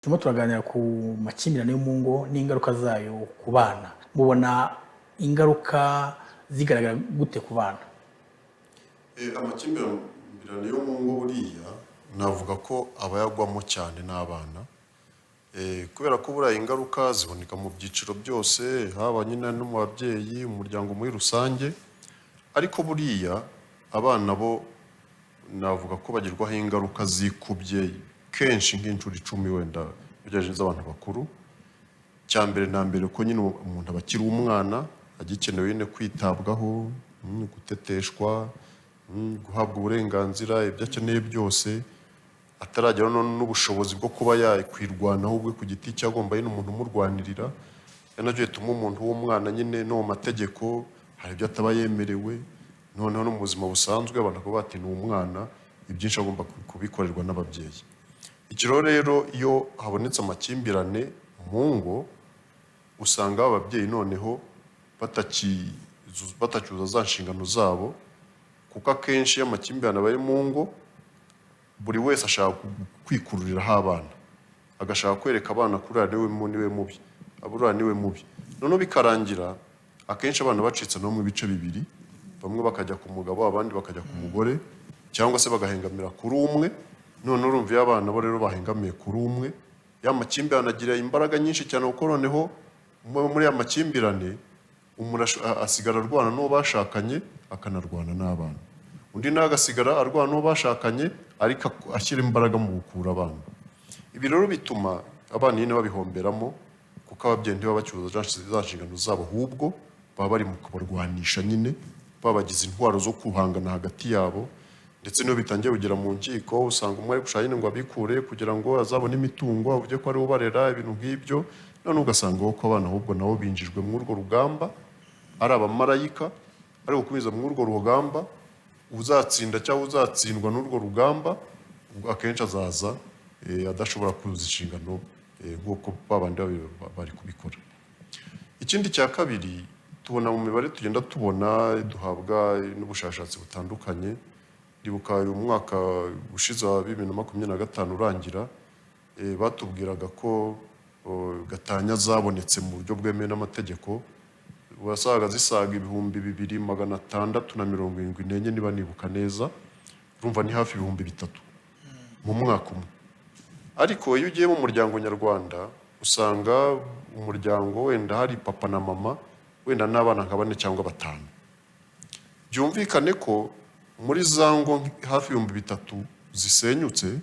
Turimo turaganira ku makimbirane yo mu ngo n'ingaruka zayo ku bana. Mubona ingaruka zigaragara gute ku bana? Amakimbirane yo mu ngo buriya navuga ko abayagwamo cyane n'abana, kubera ko buriya ingaruka ziboneka mu byiciro byose, haba nyine no mu babyeyi, umuryango muri rusange, ariko buriya abana bo navuga ko bagirwaho ingaruka zikubye kenshi nk'inshuro 10 wenda ugereranyije z'abantu bakuru. Cya mbere na mbere ko nyine umuntu aba akiri umwana, agikenewe nyine kwitabwaho, guteteshwa, guhabwa uburenganzira, ibyo akeneye byose, ataragera n'ubushobozi bwo kuba yakwirwanaho ubwe ku giti cye, agomba nyine umuntu umurwanirira. Ari nacyo gituma umuntu w'umwana nyine no mu mategeko hari ibyo ataba yemerewe, noneho no mu buzima busanzwe abantu bakaba bati ni umwana, ibyinshi agomba kubikorerwa n'ababyeyi. Ikiro rero iyo habonetse amakimbirane mu ngo, usanga ababyeyi noneho batacyuza za nshingano zabo, kuko akenshi iyo amakimbirane abaye mu ngo, buri wese ashaka kwikururiraho abana, agashaka kwereka abana ko uriya niwe mubi, uriya niwe mubi. Noneho bikarangira akenshi abana bacitse no mu bice bibiri, bamwe bakajya ku mugabo abandi bakajya ku mugore, cyangwa se bagahengamira kuri umwe. None urumva iyo abana bo rero bahengamiye kuri umwe, ya makimbirane agira imbaraga nyinshi cyane, kuko noneho muri ya makimbirane umuntu asigara arwana n'uwo bashakanye, akanarwana n'abana. Undi nawe agasigara arwana n'uwo bashakanye, ariko ashyira imbaraga mu gukura abana. Ibi rero bituma abana nyine babihomberamo, kuko ababyeyi ntibaba bacyuza za nshingano zabo, ahubwo baba bari mu kubarwanisha nyine, babagize intwaro zo guhangana hagati yabo. Ndetse niyo bitangiye kugera mu nkiko, usanga umwe ari gushaka nyine ngo abikure kugira ngo azabone imitungo, avuge ko ari ubarera, ibintu nk'ibyo. None ugasanga ko abana ahubwo nabo binjijwe muri urwo rugamba, ari abamarayika, ari gukomeza muri urwo rugamba. Uzatsinda cyangwa uzatsindwa n'urwo rugamba, akenshi azaza adashobora kuzuza inshingano nk'uko babandi bari kubikora. Ikindi cya kabiri, tubona mu mibare tugenda tubona, duhabwa n'ubushakashatsi butandukanye. Ndibuka uyu mwaka ushize wa 2025 urangira, batubwiraga ko gatanya zabonetse mu buryo bwemewe n'amategeko, wasaga zisaga 2674 niba nibuka neza. Urumva ni hafi 3000 mu mwaka umwe. Ariko iyo ugiye mu muryango nyarwanda, usanga umuryango wenda hari papa na mama, wenda n'abana nka 4 cyangwa 5. Byumvikane ko muri za ngo hafi 3000 zisenyutse,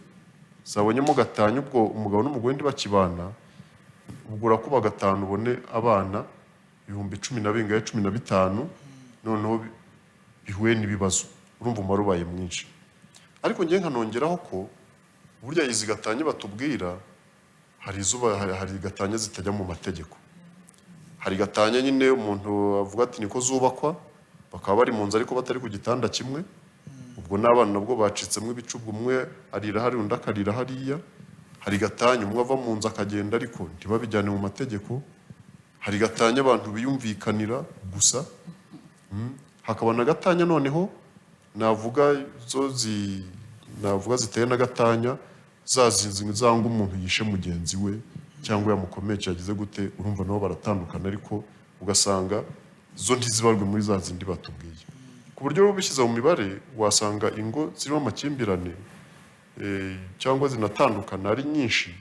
zabonyemo gatanya, ubwo umugabo n'umugore ntibakibana, ubwo urakuba 5 ubone abana 10,015, noneho bihuye n'ibibazo. Urumva umubare ubaye mwinshi. Ariko ngiye nkanongeraho ko burya izi gatanya batubwira, hari gatanya zitajya mu mategeko. Hari gatanya nyine umuntu avuga ati niko zubakwa, bakaba bari mu nzu ariko batari ku gitanda kimwe. Ubwo n'abana nabwo bacitsemo ibicubwa, umwe arira hari undi akarira hariya. Hari gatanya umwe ava mu nzu akagenda ariko ntibabijyane mu mategeko. Hari gatanya abantu biyumvikanira gusa. Hakaba na gatanya noneho navuga ziteye na gatanya zanga umuntu yishe mugenzi we cyangwa yamukomeje yagize gute. Urumva nabo baratandukana, ariko ugasanga zo ntizibarwe muri za zindi batubwiye. Ku buryo bishyize mu mibare wasanga ingo zirimo amakimbirane cyangwa zinatandukana ari nyinshi,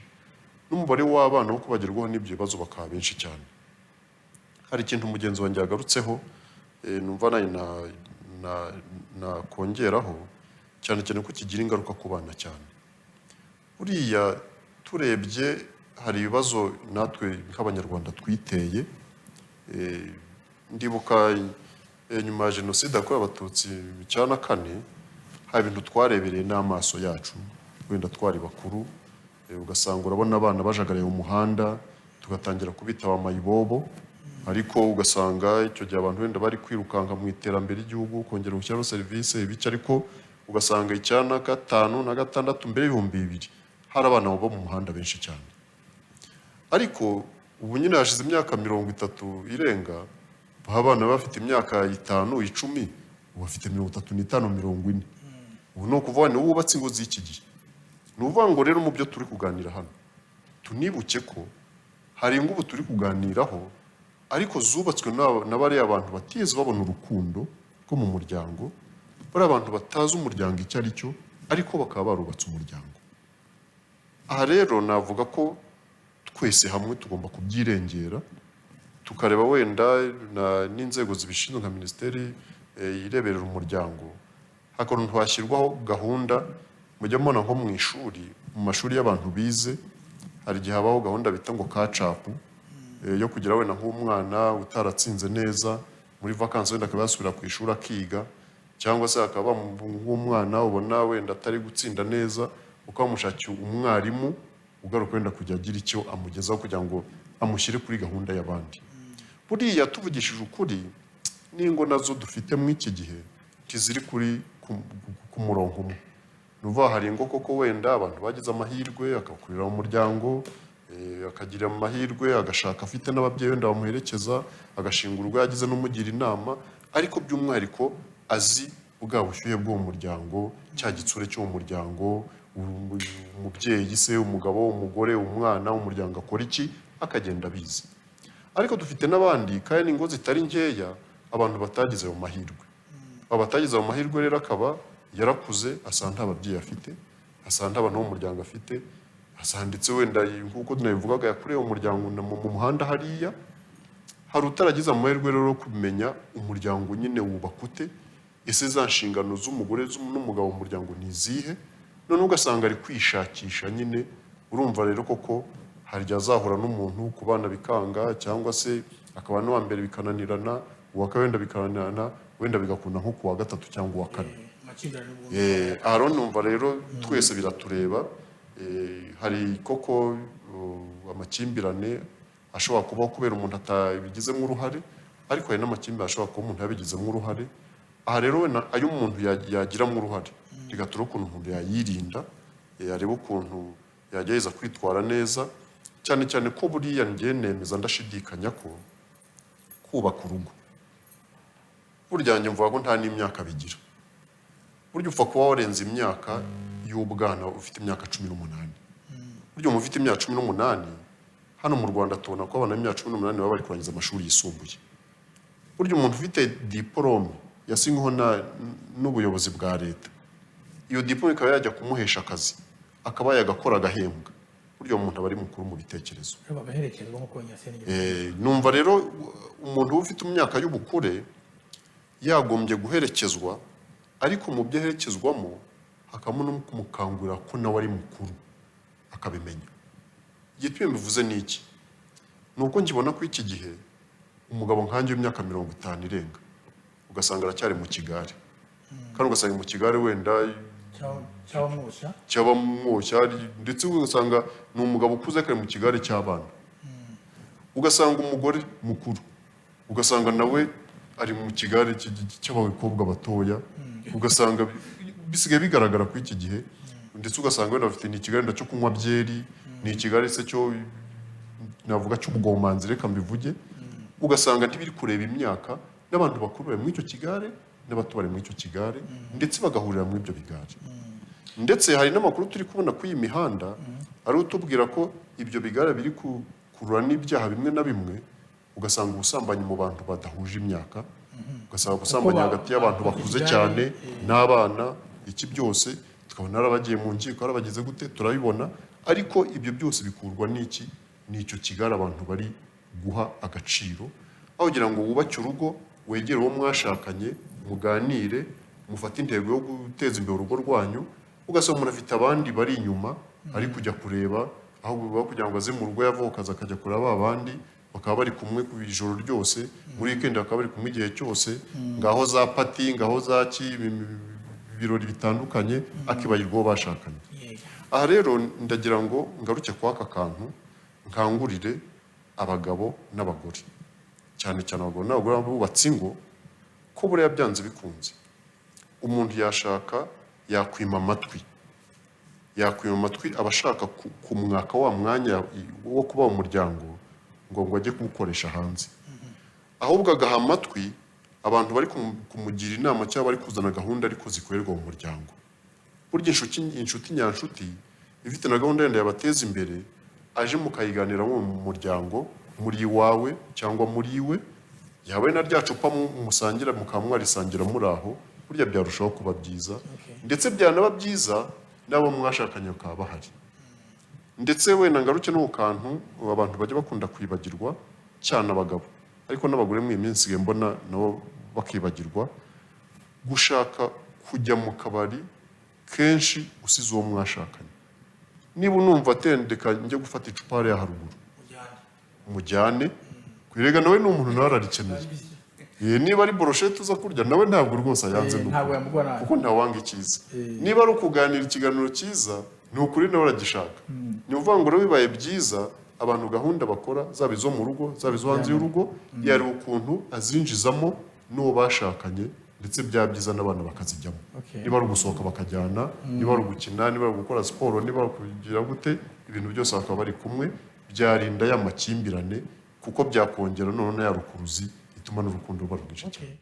n'umubare w'abana wo kubagerwaho n'ibyo bibazo bakaba benshi cyane. Hari ikintu umugenzi wanjye yagarutseho, numva nakongeraho cyane cyane ko kigira ingaruka ku bana cyane. Buriya turebye hari ibibazo natwe nk'abanyarwanda twiteye. Ndibuka nyuma ya jenoside yakorewe abatutsi 1994, hari ibintu twarebereye n'amaso yacu, wenda twari bakuru. Ugasanga urabona abana bajagaraye mu muhanda, tugatangira kubita amayibobo, ariko ugasanga icyo gihe abantu wenda bari kwirukanka mu iterambere ry'igihugu, kongera gushyiraho serivisi ibice, ariko ugasanga 1995 na 1996 mbere y'2000 hari abana bo mu muhanda benshi cyane. Ariko ubu nyine hashize imyaka 30 irenga, abana bafite imyaka 5, 10, bafite 35, 40. Ubu no kuvuga ni wubatse ingo z'iki gihe. Ni uvuga ngo rero mu byo turi kuganira hano, tunibuke ko hari ingo ubu turi kuganiraho ariko zubatswe na bariya abantu batigeze babona urukundo rwo mu muryango, bariya abantu batazi umuryango icyo ari cyo ariko bakaba barubatse umuryango. Aha rero navuga ko twese hamwe tugomba kubyirengera, tukareba wenda n'inzego zibishinzwe nka minisiteri ireberera umuryango, hakuntu hashyirwaho gahunda. Mujya mubona nko mu ishuri, mu mashuri y'abantu bize, hari igihe habaho gahunda bita ngo kacapu, yo kugira wenda nk'umwana utaratsinze neza muri vakansi wenda akaba yasubira ku ishuri akiga, cyangwa se akaba nk'umwana ubona wenda atari gutsinda neza, ukaba wamushakiye umwarimu ugaruka wenda kujya agira icyo amugezaho kugira ngo amushyire kuri gahunda y'abandi. Buriya tuvugishije ukuri, n'ingo nazo dufite muri iki gihe ntiziri ku murongo umwe. Nuva hari ingo koko wenda abantu bagize amahirwe akakurira mu muryango, akagira amahirwe agashaka afite n'ababyeyi wenda bamuherekeza, agashinga urugo yagize n'umugira inama, ariko by'umwihariko azi bwa bushyuhe bw'uwo muryango, cya gitsure cy'uwo muryango, umubyeyi se, umugabo, umugore, umwana, umuryango akora iki, akagenda abizi. Ariko dufite n'abandi kandi ingo zitari nkeya abantu batagize ayo mahirwe. Aba batagize ayo mahirwe rero akaba yarakuze asanga nta babyeyi afite, asanga nta bantu bo mu muryango afite, asanditse wenda nk'uko tunabivugaga yakuriye umuryango mu muhanda hariya. Hari utaragize amahirwe rero kumenya umuryango nyine wubaka ute, ese za nshingano z'umugore n'umugabo mu muryango ni izihe, none ugasanga ari kwishakisha nyine. Urumva rero koko hari igihe azahura n'umuntu ku bana bikanga, cyangwa se akaba n'uwa mbere bikananirana, uwa kabiri wenda bikananirana, wenda bigakunda nko ku wa gatatu cyangwa uwa kane. Aha rero numva rero twese biratureba. Hari koko amakimbirane ashobora kubaho kubera umuntu atabigizemo uruhare, ariko hari n'amakimbirane ashobora kuba umuntu yabigizemo uruhare. Aha rero wenda ayo umuntu yagiramo uruhare, bigatuma ukuntu umuntu yayirinda, yareba ukuntu yagerageza kwitwara neza, cyane cyane ko buriya njye nemeza ndashidikanya ko kubaka urugo burya njye mvuga ko nta n'imyaka bigira. Burya upfa kuba warenze imyaka y'ubwana ufite imyaka 18. Burya umuntu ufite imyaka 18 hano mu Rwanda tubona ko abana b'imyaka 18 baba bari kurangiza amashuri yisumbuye. Burya umuntu ufite diplome yasinyweho n'ubuyobozi bwa leta, iyo diplome ikaba yajya kumuhesha akazi, akaba yagakora agahembwa, burya umuntu aba ari mukuru mu bitekerezo. Numva rero umuntu ufite imyaka y'ubukure yagombye guherekezwa, ariko mu byo aherekezwamo hakaba no kumukangurira ko nawe ari mukuru akabimenya. Igituma bivuze ni iki? Ni uko nkibona ko iki gihe umugabo nkanjye w'imyaka 50 irenga ugasanga aracyari mu kigare, kandi ugasanga mu kigare wenda cyabamwoshya, ndetse ugasanga ni umugabo ukuze kare mu kigare cy'abana. Ugasanga umugore mukuru ugasanga nawe ari mu kigare cy'abakobwa batoya, ugasanga bisigaye bigaragara ku iki gihe. Ndetse ugasanga wenda bafite n'ikigare cyo kunywa byeri, ni ikigare se cyo navuga cy'ubwomanzi, reka mbivuge. Ugasanga ntibiri kureba imyaka, n'abantu bakuru bari muri icyo kigare n'abato bari muri icyo kigare, ndetse bagahurira muri ibyo bigare. Ndetse hari n'amakuru turi kubona ku iyi mihanda ari utubwira ko ibyo bigare biri kurura n'ibyaha bimwe na bimwe. Ugasanga ubusambanyi mu bantu badahuje imyaka, ugasanga ubusambanyi hagati y'abantu bakuze cyane n'abana, iki byose tukabona arabagiye mu nkiko, arabagize gute, turabibona. Ariko ibyo byose bikurwa n'iki? N'icyo kigare abantu bari guha agaciro, aho kugira ngo wubake urugo, wegere uwo mwashakanye, muganire, mufate intego yo guteza imbere urugo rwanyu. Ugasanga umuntu afite abandi bari inyuma ari kujya kureba, aho biba kugira ngo aze mu rugo yavokaza akajya kureba abandi, bakaba bari kumwe ku ijoro ryose, muri weekend bakaba bari kumwe igihe cyose, ngaho za pati, ngaho za ibirori bitandukanye, akibagirwa uwo bashakanye. Aha rero ndagira ngo ngaruke kwa aka kantu, nkangurire abagabo n'abagore, cyane cyane abagabo n'abagore bubatse ingo, ko buriya byanze bikunze umuntu yashaka yakwima amatwi abashaka kumwaka wa mwanya wo kuba umuryango ngo ajye kuwukoresha hanze, ahubwo agaha amatwi abantu bari kumugira inama cyangwa bari kuzana gahunda ariko zikorerwa mu muryango. Burya inshuti nyanshuti ifite na gahunda yenda yabateza imbere, aje mukayiganira mu muryango, muri iwawe cyangwa muri iwe, yawe na rya cupa musangira mukaba mwarisangira muri aho, burya byarushaho kuba byiza. Ndetse byanaba byiza n'abo mwashakanye bakaba bahari. Ndetse wenda ngaruke no ku kantu abantu bajya bakunda kwibagirwa cyane abagabo, ariko n'abagore mu minsi mbona nabo bakibagirwa, gushaka kujya mu kabari kenshi usize uwo mwashakanye. Niba unumva atendeka njye gufata icupa hariya haruguru, mujyane kwirega, nawe ni umuntu nawe ararikeneye. Niba ari brochette uza kurya, nawe ntabwo rwose ayanze kuko ntawanga icyiza. Niba ari ukuganira ikiganiro cyiza, ni ukuri nawe aragishaka. Ni ukuvuga ngo rero bibaye byiza abantu gahunda bakora, zaba izo mu rugo zaba izo hanze y'urugo, yari ukuntu azinjizamo n'uwo bashakanye, ndetse bya byiza n'abana bakazijyamo. Niba ari ugusohoka bakajyana, niba ari ugukina, niba ari gukora siporo, niba ari kugira gute, ibintu byose bakaba bari kumwe, byarinda ya makimbirane, kuko byakongera none ya rukuruzi ituma n'urukundo ruba rwinshi cyane.